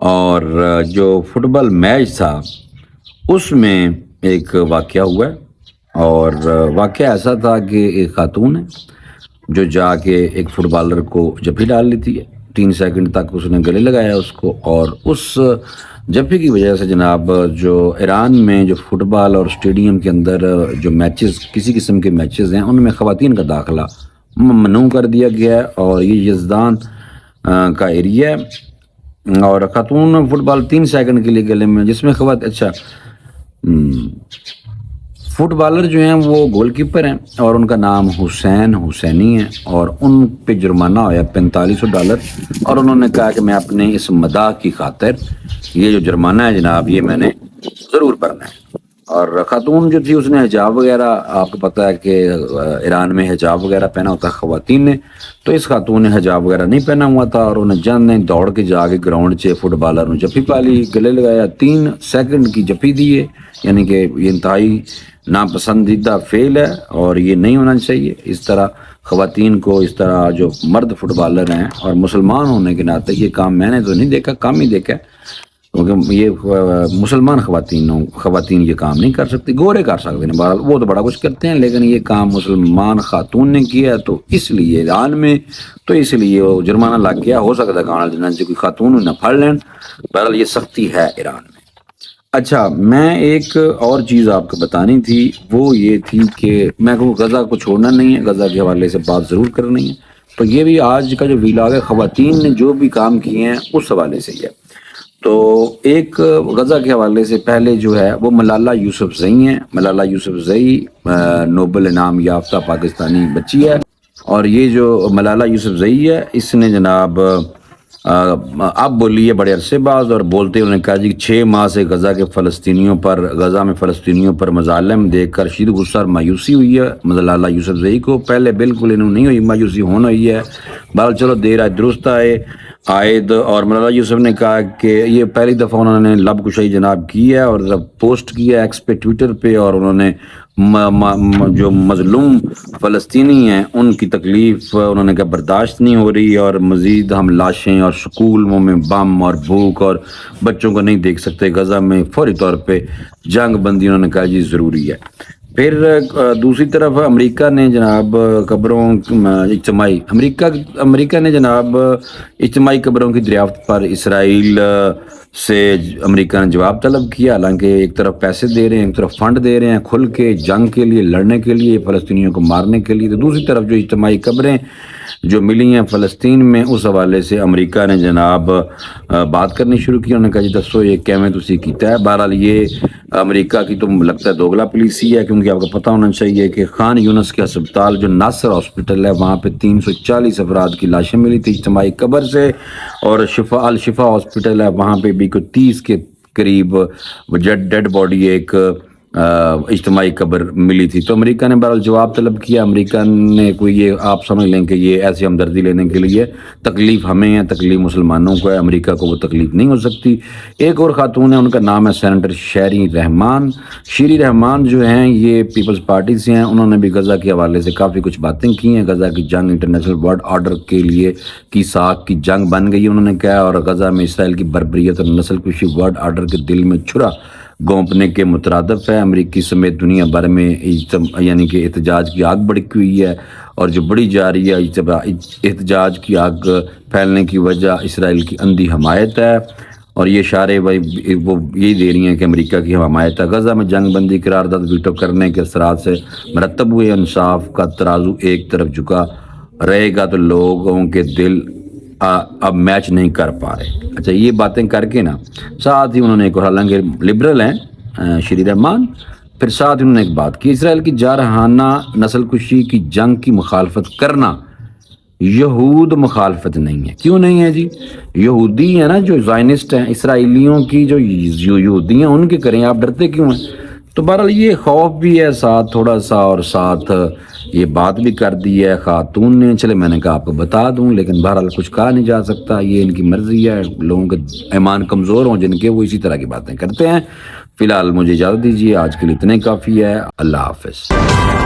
اور جو فٹ بال میچ تھا اس میں ایک واقعہ ہوا ہے، اور واقعہ ایسا تھا کہ ایک خاتون ہے جو جا کے ایک فٹ بالر کو جفی ڈال لیتی ہے، 3 سیکنڈ تک اس نے گلے لگایا اس کو، اور اس جفی کی وجہ سے جناب جو ایران میں جو فٹ بال اور اسٹیڈیم کے اندر جو میچز کسی قسم کے میچز ہیں ان میں خواتین کا داخلہ ممنوع کر دیا گیا ہے، اور یہ یزدان کا ایریا ہے، اور خاتون فٹ بال 3 سیکنڈ کے لیے گلے میں، جس میں فٹ بالر جو ہیں وہ گول کیپر ہیں اور ان کا نام حسینی ہے، اور ان پہ جرمانہ ہوا $4500، اور انہوں نے کہا کہ میں اپنے اس مداح کی خاطر یہ جو جرمانہ ہے جناب یہ میں نے ضرور بھرنا ہے۔ اور خاتون جو تھی اس نے حجاب وغیرہ، آپ کو پتہ ہے کہ ایران میں حجاب وغیرہ پہنا ہوتا ہے خواتین نے، تو اس خاتون نے حجاب وغیرہ نہیں پہنا ہوا تھا، اور انہیں جان نے دوڑ کے جا کے گراؤنڈ سے فٹ بالر نے جفی پالی، گلے لگایا، 3 سیکنڈ کی جفی دیے، یعنی کہ یہ انتہائی ناپسندیدہ فعل ہے اور یہ نہیں ہونا چاہیے۔ اس طرح خواتین کو، اس طرح جو مرد فٹ بالر ہیں، اور مسلمان ہونے کے ناطے یہ کام میں نے تو نہیں دیکھا، کم ہی دیکھا ہے، کیونکہ یہ مسلمان خواتین یہ کام نہیں کر سکتی، گورے کر سکتے ہیں، بہرحال وہ تو بڑا کچھ کرتے ہیں، لیکن یہ کام مسلمان خاتون نے کیا تو اس لیے ایران میں تو اس لیے وہ جرمانہ لگ گیا، ہو سکتا ہے کہ جنانچہ کوئی خاتون نہ پھڑ لین، بہرحال یہ سختی ہے ایران میں۔ اچھا، میں ایک اور چیز آپ کو بتانی تھی، وہ یہ تھی کہ میں کو غزہ کو چھوڑنا نہیں ہے، غزہ کے حوالے سے بات ضرور کرنی ہے، تو یہ بھی آج کا جو ویلاگ ہے خواتین نے جو بھی کام کیے ہیں اس حوالے سے ہی ہے۔ تو ایک غزہ کے حوالے سے پہلے جو ہے وہ ملالہ یوسفزئی ہیں۔ ملالہ یوسفزئی نوبل انعام یافتہ پاکستانی بچی ہے، اور یہ جو ملالہ یوسفزئی ہے اس نے جناب اب بولی ہے بڑے عرصے بعد، اور بولتے انہوں نے کہا جی 6 ماہ سے غزہ میں فلسطینیوں پر مظالم دیکھ کر شدید غصہ اور مایوسی ہوئی ہے ملالہ یوسفزئی کو۔ پہلے بالکل انہوں نہیں ہوئی، مایوسی ہونا ہوئی ہے، بہرحال چلو دیر آئے درست عائد۔ اور ملالہ یوسف نے کہا کہ یہ پہلی دفعہ انہوں نے لب کشائی جناب کی ہے، اور پوسٹ کیا ہے ایکس پہ، ٹویٹر پہ، اور انہوں نے جو مظلوم فلسطینی ہیں ان کی تکلیف انہوں نے کہا برداشت نہیں ہو رہی، اور مزید ہم لاشیں اور سکولوں میں بم اور بھوک اور بچوں کو نہیں دیکھ سکتے، غزہ میں فوری طور پہ جنگ بندی انہوں نے کہا جی ضروری ہے۔ پھر دوسری طرف امریکہ نے جناب امریکہ نے جناب اجتماعی قبروں کی دریافت پر اسرائیل سے امریکہ نے جواب طلب کیا، حالانکہ ایک طرف پیسے دے رہے ہیں، ایک طرف فنڈ دے رہے ہیں کھل کے جنگ کے لیے، لڑنے کے لیے، فلسطینیوں کو مارنے کے لیے، تو دوسری طرف جو اجتماعی قبریں جو ملی ہیں فلسطین میں اس حوالے سے امریکہ نے جناب بات کرنی شروع کی۔ انہوں نے کہا جی دسو یہ کیویں تسی کیتا ہے۔ بہرحال یہ امریکہ کی تو لگتا ہے دوگلا پالیسی ہے، کیونکہ آپ کو پتہ ہونا چاہیے کہ خان یونس کے ہسپتال جو ناصر ہاسپٹل ہے وہاں پہ 340 افراد کی لاشیں ملی تھی اجتماعی قبر سے، اور الشفا ہاسپٹل ہے وہاں پہ بھی کوئی 30 کے قریب ڈیڈ باڈی ایک اجتماعی قبر ملی تھی۔ تو امریکہ نے بہرحال جواب طلب کیا۔ امریکہ نے کوئی یہ آپ سمجھ لیں کہ یہ ایسی ہمدردی لینے کے لیے تکلیف ہمیں ہے، تکلیف مسلمانوں کو ہے، امریکہ کو وہ تکلیف نہیں ہو سکتی۔ ایک اور خاتون ہے، ان کا نام ہے سینیٹر شیری رحمان جو ہیں یہ پیپلز پارٹی سے ہیں، انہوں نے بھی غزہ کے حوالے سے کافی کچھ باتیں کی ہیں۔ غزہ کی جنگ انٹرنیشنل ورلڈ آرڈر کے لیے کی ساکھ کی جنگ بن گئی انہوں نے کہا، اور غزہ میں اسرائیل کی بربریت اور نسل کشی ورلڈ آرڈر کے دل میں چھرا گونپنے کے مترادف ہے۔ امریکی سمیت دنیا بھر میں یعنی کہ احتجاج کی آگ بڑھی ہوئی ہے، اور جو بڑھی جا رہی ہے احتجاج کی آگ پھیلنے کی وجہ اسرائیل کی اندھی حمایت ہے، اور یہ اشارے وہ یہی دے رہی ہیں کہ امریکہ کی حمایت ہے۔ غزہ میں جنگ بندی قرارداد ویٹو کرنے کے اثرات سے مرتب ہوئے انصاف کا ترازو ایک طرف جھکا رہے گا تو لوگوں کے دل اب میچ نہیں کر پا رہے۔ اچھا، یہ باتیں کر کے نا ساتھ ہی انہوں نے ایک اور، حالانکہ لبرل ہیں شیری رحمان، پھر ساتھ انہوں نے ایک بات کی، اسرائیل کی جارحانہ نسل کشی کی جنگ کی مخالفت کرنا یہود مخالفت نہیں ہے۔ کیوں نہیں ہے جی؟ یہودی ہیں نا جو زائنسٹ ہیں، اسرائیلیوں کی جو یہودی ہیں ان کے کریں، آپ ڈرتے کیوں ہیں؟ تو بہرحال یہ خوف بھی ہے ساتھ تھوڑا سا، اور ساتھ یہ بات بھی کر دی ہے خاتون نے، چلے میں نے کہا آپ کو بتا دوں، لیکن بہرحال کچھ کہا نہیں جا سکتا، یہ ان کی مرضی ہے، لوگوں کے ایمان کمزور ہوں جن کے وہ اسی طرح کی باتیں کرتے ہیں۔ فی الحال مجھے اجازت دیجیے، آج کے لیے اتنے کافی ہے، اللہ حافظ۔